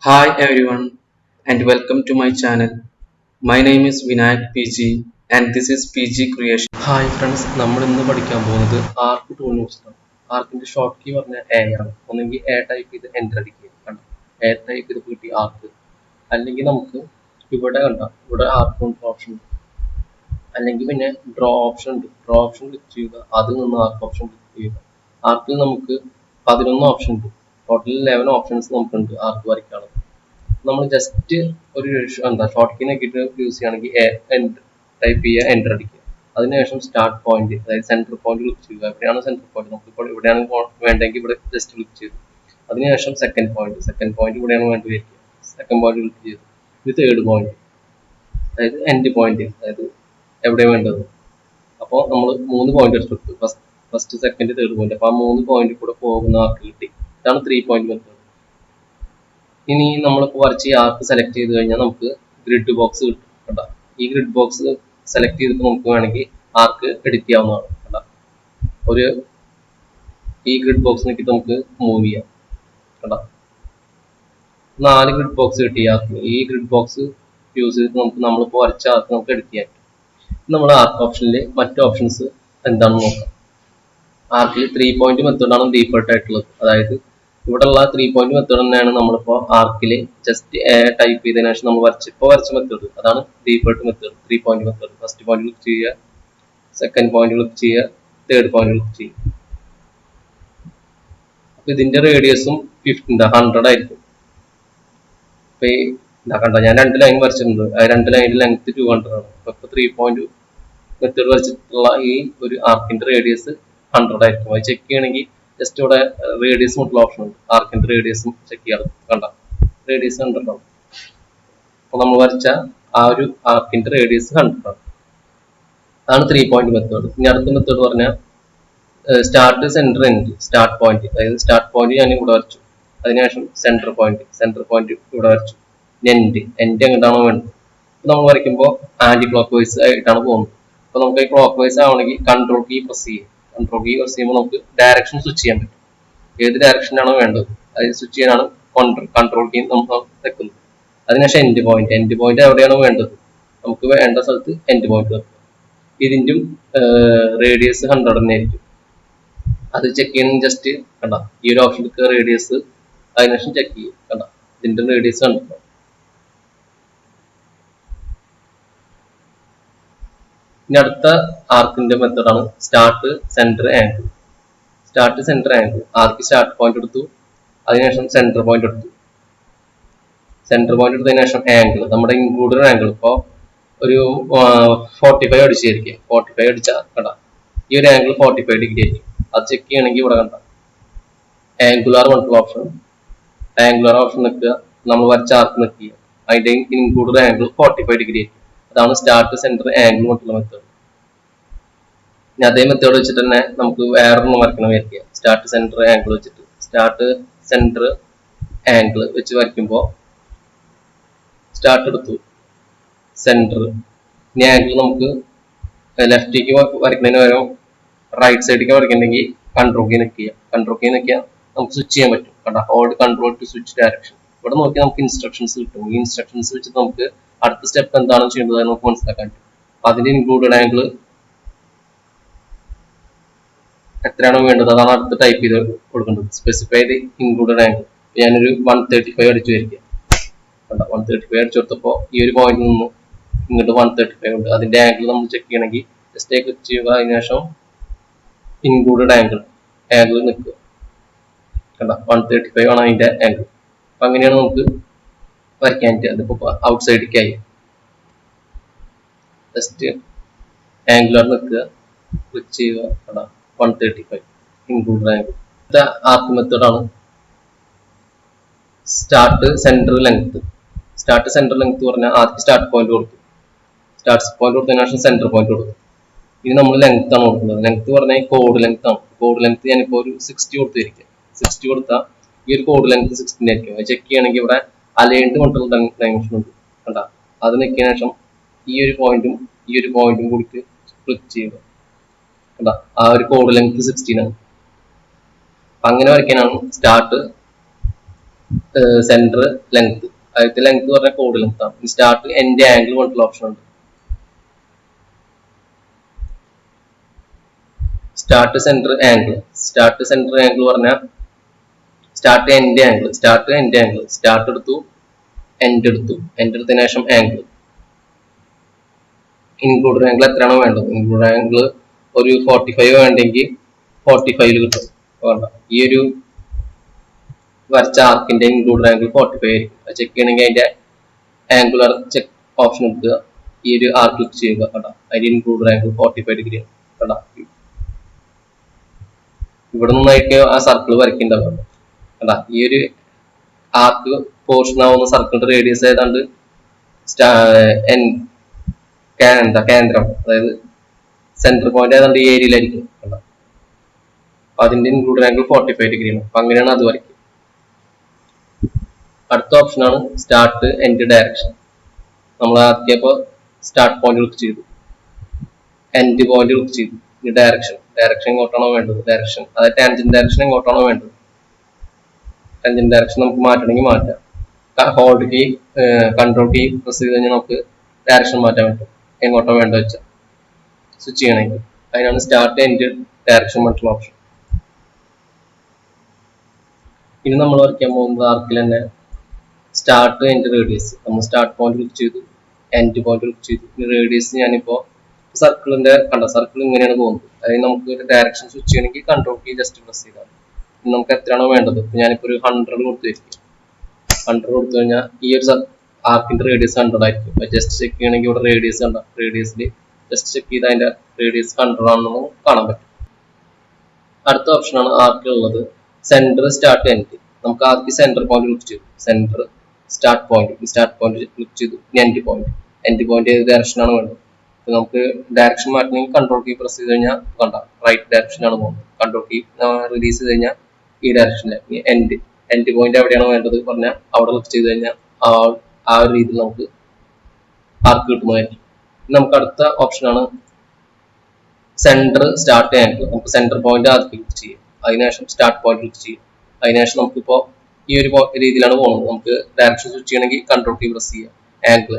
Hi everyone and welcome to my channel. My name is Vinayak PG and this is PG Creation. Hi friends, നമ്മൾ ഇന്ന് പഠിക്കാൻ പോകുന്നത് ആർക്ക് ടൂളിനെ കുറിച്ചാണ്. ആർക്കിന്റെ short key പറഞ്ഞാൽ A ആണ്. ഒന്നെങ്കിൽ എ ടൈപ്പ് ചെയ്ത് എൻ്റർ അടിക്കുക, കണ്ട എ ടൈപ്പ് ചെയ്ത് കിട്ടി ആർക്ക്. അല്ലെങ്കിൽ നമുക്ക് ഇവിടെ കണ്ട ഇവിടെ ആർക്ക് കൊണ്ട് ഓപ്ഷൻ ഉണ്ട്. അല്ലെങ്കിൽ പിന്നെ ഡ്രോ ഓപ്ഷൻ ഉണ്ട്. ഡ്രോ ഓപ്ഷൻ ക്ലിക്ക് ചെയ്യുക, അതിൽ നിന്ന് ആർക്ക് ഓപ്ഷൻ ക്ലിക്ക് ചെയ്യുക. ആർക്കിൽ നമുക്ക് 11 ഓപ്ഷൻ ഉണ്ട്. ടോട്ടൽ 11 ഓപ്ഷൻസ് നമുക്കുണ്ട് ആർക്ക് വരയ്ക്കാനുള്ളത്. നമ്മൾ ജസ്റ്റ് ഒരു ഷോർട്ട് കീ നോക്കിയിട്ട് യൂസ് ചെയ്യുകയാണെങ്കിൽ ടൈപ്പ് ചെയ്യുക, എൻ്റർ അടിക്കുക. അതിനുശേഷം സ്റ്റാർട്ട് പോയിന്റ്, അതായത് സെന്റർ പോയിന്റ് ക്ലിക്ക് ചെയ്യുക. എവിടെയാണ് സെന്റർ പോയിന്റ്, നമുക്കിപ്പോൾ ഇവിടെയാണ് വേണ്ടെങ്കിൽ ഇവിടെ ജസ്റ്റ് ക്ലിക്ക് ചെയ്തു. അതിനുശേഷം സെക്കൻഡ് പോയിന്റ് ഇവിടെയാണ് വേണ്ടി വരിക. സെക്കൻഡ് പോയിന്റ് ക്ലിക്ക് ചെയ്തു. ഇത് തേർഡ് പോയിന്റ്, അതായത് എൻഡ് പോയിന്റ്, അതായത് എവിടെ വേണ്ടത്. അപ്പോൾ നമ്മൾ 3 പോയിന്റ് എടുത്തു, ഫസ്റ്റ് സെക്കൻഡ് തേർഡ് പോയിന്റ്. അപ്പോൾ ആ 3 പോയിന്റ് കൂടെ പോകുന്ന ആർക്ക് കിട്ടി. ഇതാണ് 3 പോയിന്റ് മെത്തേഡ്. ഇനി നമ്മളിപ്പോൾ വരച്ച് ഈ ആർക്ക് സെലക്ട് ചെയ്ത് കഴിഞ്ഞാൽ നമുക്ക് ഗ്രിഡ് ബോക്സ് കിട്ടും. കേട്ടോ, ഈ ഗ്രിഡ് ബോക്സ് സെലക്ട് ചെയ്തിട്ട് നമുക്ക് വേണമെങ്കിൽ ആർക്ക് എഡിറ്റ് ചെയ്യാവുന്നതാണ്. കേട്ടോ, ഒരു ഈ ഗ്രിഡ് ബോക്സ് നോക്കിയിട്ട് നമുക്ക് മൂവ് ചെയ്യാം. കേട്ടോ, 4 ഗ്രിഡ് ബോക്സ് കിട്ടി ആർക്ക്. ഈ ഗ്രിഡ് ബോക്സ് യൂസ് ചെയ്തിട്ട് നമ്മളിപ്പോൾ വരച്ച ആർക്ക് നമുക്ക് എഡിറ്റ് ചെയ്യാം. നമ്മൾ ആർക്ക് ഓപ്ഷനിൽ മറ്റ് ഓപ്ഷൻസ് എന്താണെന്ന് നോക്കാം. ആർക്കിൽ 3 പോയിന്റ് മെത്തേഡാണ് ഡീഫോൾട്ട് ആയിട്ടുള്ളത്. അതായത് ഇവിടെയുള്ള 3 പോയിന്റ് മെത്തേഡ് തന്നെയാണ് നമ്മളിപ്പോൾ ആർക്കിൽ ജസ്റ്റ് ടൈപ്പ് ചെയ്തതിനു ശേഷം നമ്മൾ വരച്ച മെത്തേഡ്. അതാണ് default method, 3 point method. First point click ചെയ്യുക, സെക്കൻഡ് പോയിന്റ് ക്ലിക്ക് ചെയ്യുക, തേർഡ് പോയിന്റ് ക്ലിക്ക് ചെയ്യുക. അപ്പൊ ഇതിന്റെ റേഡിയസും 100 ആയിരിക്കും. അപ്പൊ ഈ കണ്ട, ഞാൻ 2 ലൈൻ വരച്ചിട്ടുണ്ട്. ആ 2 ലൈനിൽ ലെങ്ത് 200 ആണ്. അപ്പൊ 3 പോയിന്റ് മെത്തേഡ് വരച്ചിട്ടുള്ള ഈ ഒരു ആർക്കിന്റെ റേഡിയസ് 100 ആയിരിക്കും. അത് ചെക്ക് ചെയ്യണമെങ്കിൽ ജസ്റ്റ് ഇവിടെ റേഡിയസ് മുട്ടുള്ള ഓപ്ഷൻ ഉണ്ട്. ആർക്കിന്റെ റേഡിയസും ചെക്ക് ചെയ്യാം. കണ്ട, റേഡിയസ് 100 ആണ്. അപ്പൊ നമ്മൾ വരച്ച ആ ഒരു ആർക്കിന്റെ റേഡിയസ് 100 ആണ്. അതാണ് 3 പോയിന്റ് മെത്തേഡ്. ഇനി അടുത്ത മെത്തേഡ് പറഞ്ഞാൽ start centre end. Start point, അതായത് സ്റ്റാർട്ട് പോയിന്റ് ഞാൻ ഇവിടെ വരച്ചു. അതിനുശേഷം സെന്റർ പോയിന്റ് ഇവിടെ വരച്ചു. എൻഡ് എങ്ങോട്ടാണോ വേണ്ടത്. നമ്മൾ വരയ്ക്കുമ്പോൾ ആന്റി ക്ലോക്ക് വൈസ് ആയിട്ടാണ് പോകുന്നത്. അപ്പൊ നമുക്ക് ക്ലോക്ക് വൈസ് ആവണമെങ്കിൽ കൺട്രോൾ കീ പ്രസ് ചെയ്യും. കൺട്രോൾ കീ പ്രസ് ചെയ്യുമ്പോൾ നമുക്ക് ഡയറക്ഷൻ സ്വിച്ച് ചെയ്യാൻ പറ്റും. ഏത് ഡയറക്ഷനാണോ വേണ്ടത് അത് സ്വിച്ച് ചെയ്യാനാണ് കൺട്രോൾ കീ നമ്മൾ വെക്കുന്നത്. അതിനുശേഷം എൻഡ് പോയിന്റ് എവിടെയാണോ വേണ്ടത് നമുക്ക് വേണ്ട സ്ഥലത്ത് എൻഡ് പോയിന്റ് വെക്കുക. ഇതിൻ്റെ റേഡിയസ് 100 തന്നെ ആയിരിക്കും. അത് ചെക്ക് ചെയ്യണമെങ്കിൽ ജസ്റ്റ് കണ്ട ഈ ഒരു ഓപ്ഷൻ എടുക്കുക, റേഡിയസ്. അതിനുശേഷം ചെക്ക് ചെയ്യും. കണ്ട, ഇതിന്റെ റേഡിയസ് 100. ഇനി അടുത്ത ആർക്കിന്റെ മെത്തേഡാണ് സ്റ്റാർട്ട് സെന്റർ ആംഗിൾ. ആർക്ക് സ്റ്റാർട്ട് പോയിന്റ് എടുത്തു, അതിനുശേഷം സെന്റർ പോയിന്റ് എടുത്തു. എടുത്തതിനു ശേഷം ആംഗിൾ, നമ്മുടെ ഇൻക്ലൂഡഡ് ആംഗിൾ ഇപ്പോൾ ഒരു 45 അടിച്ചായിരിക്കും. 45 അടിച്ചാൽ കണ്ട ഈ ഒരു ആംഗിൾ 45 ഡിഗ്രി ആയിരിക്കും. അത് ചെക്ക് ചെയ്യണമെങ്കിൽ ഇവിടെ കണ്ട ആംഗുലാർ ഓപ്ഷൻ നിൽക്കുക, നമ്മൾ വരച്ച ആർക്ക് നിൽക്കുക. അതിന്റെ ഇൻക്ലൂഡഡ് ആംഗിൾ 45 ഡിഗ്രി ആയിരിക്കും. അതാണ് സ്റ്റാർട്ട് സെന്റർ ആംഗിൾ കൊണ്ടുള്ള മെത്തേഡ്. ഇനി അതേ മെത്തേഡ് വെച്ചിട്ട് തന്നെ നമുക്ക് വേറൊന്നും വരയ്ക്കണം വരയ്ക്കുക. സ്റ്റാർട്ട് സെന്റർ ആംഗിൾ വെച്ച് വരയ്ക്കുമ്പോൾ സ്റ്റാർട്ട് എടുത്തു, സെന്റർ. ഇനി ആംഗിൾ നമുക്ക് ലെഫ്റ്റിലേക്ക് വരയ്ക്കുന്നതിന് പകരം റൈറ്റ് സൈഡിലേക്ക് വരയ്ക്കുന്നുണ്ടെങ്കിൽ കൺട്രോൾ കീ നിൽക്കുക. നമുക്ക് സ്വിച്ച് ചെയ്യാൻ പറ്റും. കണ്ട, hold control to switch direction. ഇവിടെ നോക്കി നമുക്ക് ഇൻസ്ട്രക്ഷൻസ് കിട്ടും. ഈ ഇൻസ്ട്രക്ഷൻസ് വെച്ചിട്ട് നമുക്ക് അടുത്ത സ്റ്റെപ്പ് എന്താണ് ചെയ്യേണ്ടത് നമുക്ക് മനസ്സിലാക്കാൻ പറ്റും. അതിന്റെ ഇൻക്ലൂഡഡ് ആംഗിൾ എത്രയാണോ വേണ്ടത് അതാണ് അടുത്ത് ടൈപ്പ് ചെയ്ത് കൊടുക്കേണ്ടത്. Specify the included angle. ഞാനൊരു 135 അടിച്ചു വരിക. 135 അടിച്ചു കൊടുത്തപ്പോൾ ഈ ഒരു പോയിന്റിൽ നിന്ന് ഇങ്ങോട്ട് 135 ഉണ്ട്. അതിന്റെ ആംഗിൾ നമ്മൾ ചെക്ക് ചെയ്യണമെങ്കിൽ ജസ്റ്റ് ക്ലിക്ക് ചെയ്യുക. അതിനുശേഷം ഇൻക്ലൂഡഡ് ആംഗിൾ നിൽക്കുക. കണ്ട, 135 ആണ് അതിന്റെ ആംഗിൾ. അപ്പൊ അങ്ങനെയാണ് നമുക്ക് വരയ്ക്കാൻ പറ്റുക. അതിപ്പോ ഔട്ട് സൈഡിലേക്കായി ജസ്റ്റ് ആംഗുലർ നിൽക്കുക, ക്ലിക്ക് ചെയ്യുക. കണ്ട, 135 ഇൻക്ലൂഡഡ് ആംഗിൾ. ഇത് ആർക്ക് മെത്തേഡാണ്. സ്റ്റാർട്ട് സെന്റർ ലെങ്ത് പറഞ്ഞാൽ ആദ്യം സ്റ്റാർട്ട് പോയിന്റ് കൊടുത്തതിനു ശേഷം സെന്റർ പോയിന്റ് കൊടുക്കും. ഇനി നമ്മൾ ലെങ്ത് ആണ് കൊടുക്കുന്നത്. ലെങ്ത് പറഞ്ഞാൽ കോഡ് ലെങ്ത് ആണ്. കോഡ് ലെങ്ത് ഞാനിപ്പോ ഒരു 60 കൊടുത്തിരിക്കുക. 60 കൊടുത്താൽ ഈ ഒരു കോഡ് ലെങ്ത് 60 ആയിരിക്കും. അത് ചെക്ക് ചെയ്യണമെങ്കിൽ ഇവിടെ അലൈൻഡ് കൊണ്ടുള്ള ഡയമെൻഷൻ ഉണ്ട്. കണ്ട, അത് നിൽക്കിയതിനു ശേഷം ഈ ഒരു പോയിന്റും കൂടി ക്ലിക്ക് ചെയ്യുക. കണ്ട, ആ ഒരു കോഡ് ലെങ്ത് 16 ആണ്. അങ്ങനെ വരയ്ക്കാനാണ് സ്റ്റാർട്ട് സെന്റർ ലെങ്ത്. ആദ്യത്തെ ലെങ്ത് പറഞ്ഞാൽ കോഡ് ലെങ്ത് ആണ്. സ്റ്റാർട്ട് എൻഡ് ആംഗിൾ പറഞ്ഞിട്ടുള്ള ഓപ്ഷൻ ഉണ്ട്. സ്റ്റാർട്ട് സെന്റർ ആംഗിൾ പറഞ്ഞാൽ സ്റ്റാർട്ട് എൻഡ് ആംഗിൾ. സ്റ്റാർട്ട് എടുത്തു, എൻഡ് എടുത്തതിനു ശേഷം ആംഗിൾ. ഇൻക്ലൂഡഡ് ആംഗിൾ എത്രയാണോ വേണ്ടത്, ഇൻക്ലൂഡ് ആംഗിൾ ഒരു 45 വേണ്ടെങ്കിൽ 45 കിട്ടും. വേണ്ട, ഈ ഒരു വരച്ച ആർക്കിന്റെ ഇൻക്ലൂഡഡ് ആംഗിൾ 45 ആയിരിക്കും. അത് ചെക്ക് ചെയ്യണമെങ്കിൽ അതിന്റെ ആംഗുലർ ചെക്ക് ഓപ്ഷൻ എടുക്കുക, ഈ ഒരു ആർക്ക് ക്ലിക്ക് ചെയ്യുക. കേട്ടോ, അതിന്റെ ഇൻക്ലൂഡഡ് ആംഗിൾ 45 ഡിഗ്രി ആണ്. കേട്ടോ, ഇവിടെ നിന്നായിട്ട് ആ സർക്കിൾ വരയ്ക്കുന്നുണ്ടാവും. കേട്ടാ, ഈ ഒരു ആർക്ക് പോർഷൻ ആവുന്ന സർക്കിളിന്റെ റേഡിയസ് ഏതാണ്ട് കേന്ദ്രം, അതായത് സെന്റർ പോയിന്റ് ഏതാണ്ട് ഈ ഏരിയയിലായിരിക്കും. അപ്പൊ അതിന്റെ ഇൻക്ലൂഡഡ് ആംഗിൾ 45 ഡിഗ്രിയാണ്. അപ്പൊ അങ്ങനെയാണ് അത് വരയ്ക്കുക. അടുത്ത ഓപ്ഷനാണ് സ്റ്റാർട്ട് എൻഡ് ഡയറക്ഷൻ. നമ്മൾ ആക്കിയപ്പോൾ സ്റ്റാർട്ട് പോയിന്റ് ക്ലിക്ക് ചെയ്തു, എൻഡ് പോയിന്റ് ക്ലിക്ക് ചെയ്തു. ഇനി ഡയറക്ഷൻ എങ്ങോട്ടാണോ വേണ്ടത്, അതായത് ടാൻജന്റ് ഡയറക്ഷൻ എങ്ങോട്ടാണോ വേണ്ടത്. ടാൻജന്റ് ഡയറക്ഷൻ നമുക്ക് മാറ്റണമെങ്കിൽ മാറ്റാം. Hold key, control key press ചെയ്ത് കഴിഞ്ഞാൽ നമുക്ക് ഡയറക്ഷൻ മാറ്റാൻ പറ്റും, എങ്ങോട്ടോ വേണ്ട വെച്ചാൽ സ്വിച്ച് ചെയ്യണമെങ്കിൽ. അതിനാണ് സ്റ്റാർട്ട് എൻഡ് ഡയറക്ഷൻ മറ്റുള്ള ഓപ്ഷൻ. ഇനി നമ്മൾ വരയ്ക്കാൻ പോകുന്നത് ആർക്കിൽ തന്നെ സ്റ്റാർട്ട് എൻഡ് റേഡിയസ്. നമ്മൾ സ്റ്റാർട്ട് പോയിന്റ് ക്ലിക്ക് ചെയ്തു, എൻഡ് പോയിന്റ് ക്ലിക്ക് ചെയ്തു. ഇനി റേഡിയസ് ഞാനിപ്പോ സർക്കിളിന്റെ സർക്കിൾ ഇങ്ങനെയാണ് പോകുന്നത്. അതായത് നമുക്ക് ഡയറക്ഷൻ സ്വിച്ച് ചെയ്യണമെങ്കിൽ കൺട്രോൾ കീ ജസ്റ്റ് പ്രസ് ചെയ്താൽ നമുക്ക് എത്രയാണോ വേണ്ടത്. ഞാനിപ്പോ ഒരു 100 കൊടുത്തിരിക്കും. 100 കൊടുത്തു കഴിഞ്ഞാൽ ഈ ഒരു ആർക്കിന്റെ റേഡിയസ് 100 ആയിരിക്കും. ജസ്റ്റ് ചെക്ക് ചെയ്യണമെങ്കിൽ ഇവിടെ റേഡിയസ് കണ്ട, റേഡിയസിൽ ജസ്റ്റ് ചെക്ക് ചെയ്ത് അതിന്റെ റേഡിയസ് 100 ആണെന്ന് കാണാൻ പറ്റും. അടുത്ത ഓപ്ഷനാണ് ആർക്കിലുള്ളത് സെന്റർ സ്റ്റാർട്ട് എൻഡ്. നമുക്ക് ആദ്യം സെന്റർ പോയിന്റ് ക്ലിക്ക് ചെയ്തു, സെന്റർ സ്റ്റാർട്ട് പോയിന്റ് ക്ലിക്ക് ചെയ്തു. എൻഡ് പോയിന്റ് ഏത് ഡയറക്ഷനാണ് വേണ്ടത്. നമുക്ക് ഡയറക്ഷൻ മാറ്റണമെങ്കിൽ കൺട്രോൾ കീ പ്രസ് ചെയ്ത് കഴിഞ്ഞാൽ കണ്ട റൈറ്റ് ഡയറക്ഷനാണ് പോകുന്നത്. കൺട്രോൾ കീ റിലീസ് ചെയ്ത് കഴിഞ്ഞാൽ ഈ ഡയറക്ഷനിൽ. എൻഡ് പോയിന്റ് എവിടെയാണോ വേണ്ടത് പറഞ്ഞാൽ അവിടെ ക്ലിക്ക് ചെയ്ത് കഴിഞ്ഞാൽ ആ ഒരു രീതിയിൽ നമുക്ക് ആർക്ക് കിട്ടുന്നതായിരിക്കും. നമുക്ക് അടുത്ത ഓപ്ഷനാണ് സെന്റർ സ്റ്റാർട്ട് ആംഗിൾ. നമുക്ക് സെന്റർ പോയിന്റ് ആദ്യം ക്ലിക്ക് ചെയ്യും, അതിനുശേഷം സ്റ്റാർട്ട് പോയിന്റ് ക്ലിക്ക് ചെയ്യും. അതിനുശേഷം നമുക്കിപ്പോ ഈ ഒരു രീതിയിലാണ് പോകുന്നത്. നമുക്ക് ഡയറക്ഷൻ സ്വിച്ച് ചെയ്യണമെങ്കിൽ കൺട്രോൾ കീ പ്രസ് ചെയ്യാം. ആംഗിൾ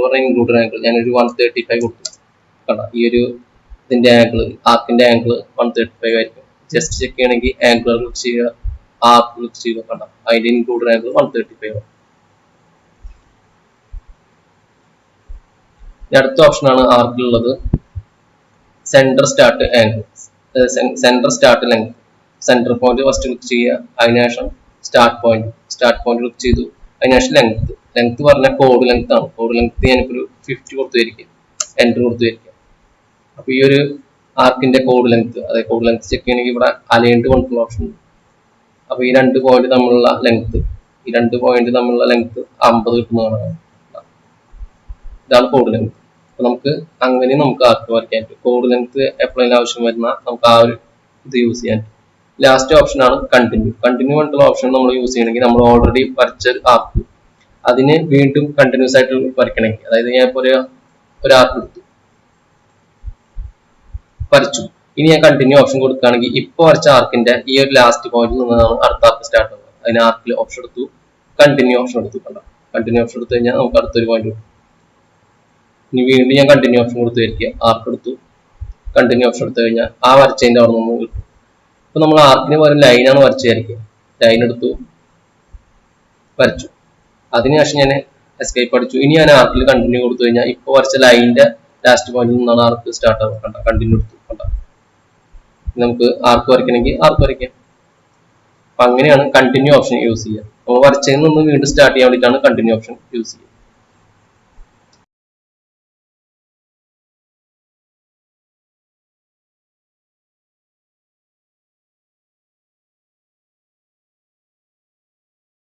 പറഞ്ഞാൽ ഇൻക്ലൂഡഡ് ആംഗിൾ ഞാനൊരു 135 കൊടുത്തു. കണ്ട, ഈ ഒരു ഇതിന്റെ ആംഗിൾ, ആർക്കിന്റെ ആംഗിൾ 135 ആയിരിക്കും. ജസ്റ്റ് ചെക്ക് ചെയ്യണമെങ്കിൽ ആംഗിൾ ക്ലിക്ക് ചെയ്യുക, ആർക്ക് ക്ലിക്ക് ചെയ്യുക. കണ്ട, അതിന്റെ ഇൻക്ലൂഡഡ് ആംഗിൾ 135 ആണ്. അടുത്ത ഓപ്ഷനാണ് ആർക്കിലുള്ളത് centre start angle, centre start length. Centre point first click ചെയ്യുക, അതിനുശേഷം സ്റ്റാർട്ട് പോയിന്റ് ക്ലിക്ക് ചെയ്തു. അതിനുശേഷം ലെങ്ത് പറഞ്ഞാൽ കോഡ് ലെങ്ത് ആണ്. കോഡ് ലെങ്ത് ഞാനിപ്പോ ഒരു 50 കൊടുത്തുവരിക്കും, എൻറ്റർ കൊടുത്തുവരിക്കും. അപ്പൊ ഈ ഒരു ആർക്കിന്റെ കോഡ് ലെങ്ത്, അതായത് കോഡ് ലെങ്ത് ചെക്ക് ചെയ്യണമെങ്കിൽ ഇവിടെ അലൈൻഡ് കൊണ്ടുള്ള ഓപ്ഷൻ ഉണ്ട്. അപ്പൊ ഈ 2 പോയിന്റ് തമ്മിലുള്ള ലെങ്ത് 50 കിട്ടുന്നതാണ്. ഇതാണ് കോഡ് ലെങ്ത്. അപ്പൊ നമുക്ക് അങ്ങനെ ആർക്ക് വരയ്ക്കാൻ പറ്റും. കോഡ് ലെങ്ത് എപ്പോഴെങ്കിലും ആവശ്യം വരുന്ന നമുക്ക് ആ ഒരു ഇത് യൂസ് ചെയ്യാൻ പറ്റും. ലാസ്റ്റ് ഓപ്ഷൻ ആണ് കണ്ടിന്യൂ പറഞ്ഞിട്ടുള്ള ഓപ്ഷൻ നമ്മൾ യൂസ് ചെയ്യണമെങ്കിൽ നമ്മൾ ഓൾറെഡി വരച്ച ആർക്ക് അതിന് വീണ്ടും കണ്ടിന്യൂസ് ആയിട്ട് വരയ്ക്കണമെങ്കിൽ, അതായത് ഞാൻ ഇപ്പോൾ ഒരു ആർക്ക് എടുത്തു വരച്ചു, ഇനി ഞാൻ കണ്ടിന്യൂ ഓപ്ഷൻ കൊടുക്കുകയാണെങ്കിൽ ഇപ്പൊ വരച്ച ആർക്കിന്റെ ഈ ഒരു ലാസ്റ്റ് പോയിന്റിൽ നിന്നാണ് അടുത്ത ആർക്ക് സ്റ്റാർട്ട് ആവുക. അതിന് ആർക്കിൽ ഓപ്ഷൻ എടുത്തു, കണ്ടിന്യൂ ഓപ്ഷൻ എടുത്തു. കണ്ടിന്യൂ ഓപ്ഷൻ എടുത്തു കഴിഞ്ഞാൽ നമുക്ക് അടുത്തൊരു പോയിന്റ് കിട്ടും. ഇനി വീണ്ടും ഞാൻ കണ്ടിന്യൂ ഓപ്ഷൻ കൊടുത്തു വരിക, ആർക്ക് എടുത്തു, കണ്ടിന്യൂ ഓപ്ഷൻ എടുത്തു കഴിഞ്ഞാൽ ആ വരച്ചതിന്റെ അവിടെ നിന്ന് കിട്ടും. ഇപ്പൊ നമ്മൾ ആർക്കിന് പകരം ലൈനാണ് വരച്ചു വരയ്ക്കുക. ലൈൻ എടുത്തു വരച്ചു, അതിനുശേഷം ഞാൻ എസ്കേപ്പ് അടിച്ചു. ഇനി ഞാൻ ആർക്കിൽ കണ്ടിന്യൂ കൊടുത്തു കഴിഞ്ഞാൽ ഇപ്പൊ വരച്ച ലൈനിന്റെ ലാസ്റ്റ് പോയിന്റിൽ നിന്നാണ് ആർക്ക് സ്റ്റാർട്ട് ആവുക. കണ്ട, കണ്ടിന്യൂ എടുത്തു. കണ്ട, നമുക്ക് ആർക്ക് വരയ്ക്കണമെങ്കിൽ ആർക്ക് വരയ്ക്കാം. അപ്പൊ അങ്ങനെയാണ് കണ്ടിന്യൂ ഓപ്ഷൻ യൂസ് ചെയ്യുക. നമ്മൾ വരച്ചതിൽ നിന്ന് വീണ്ടും സ്റ്റാർട്ട് ചെയ്യാൻ വേണ്ടിയിട്ടാണ് കണ്ടിന്യൂ ഓപ്ഷൻ യൂസ് ചെയ്യുക.